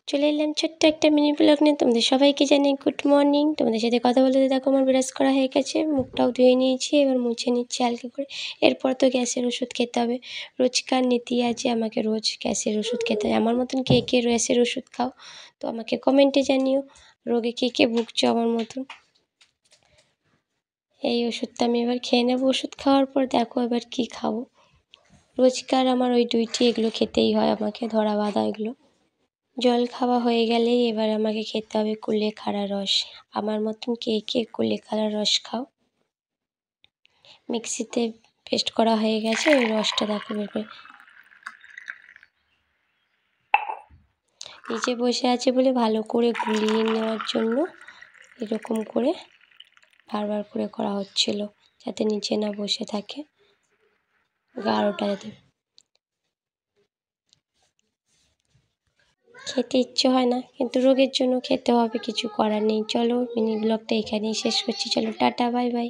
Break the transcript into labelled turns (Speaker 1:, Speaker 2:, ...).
Speaker 1: চলে এলাম ছোট্ট একটা মিনি ব্লগ নিয়ে। তোমাদের সবাইকে জানাই গুড মর্নিং। তোমাদের সাথে কথা বলতে দেখো আমার ব্রাশ করা হয়ে গেছে, মুখটাও ধুয়ে নিয়েছি, এবার মুছে নিচ্ছি হালকা করে। এরপর তো গ্যাসের ওষুধ খেতে হবে, রোজকার নীতি আছে আমাকে রোজ গ্যাসের ওষুধ খেতে হয়। আমার মতন কে কে গ্যাসের ওষুধ খাও তো আমাকে কমেন্টে জানিও, রোগে কে কে ভুগছো আমার মতন। এই ওষুধটা আমি এবার খেয়ে নেবো। ওষুধ খাওয়ার পর দেখো এবার কি খাবো। রোজকার আমার ওই দুইটি এগুলো খেতেই হয় আমাকে, ধরা বাঁধা এগুলো। জল খাওয়া হয়ে গেলেই এবার আমাকে খেতে হবে কুলেখাড়া রস। আমার মতন কে কে কুলেখাড়া রস খাও। মিক্সিতে পেস্ট করা হয়ে গেছে, ওই রসটা দেখো বের করে। নিচে বসে আছে বলে ভালো করে গুলিয়ে নেওয়ার জন্য এরকম করে বারবার করে করা হচ্ছিল, যাতে নিচে না বসে থাকে, গাঢ়টা যাতে। খেতে ইচ্ছে হয় না, কিন্তু রোগের জন্য খেতে হবে, কিছু করার নেই। চলো মিনি ব্লগটা এখানেই শেষ করছি। চলো টাটা, বাই বাই।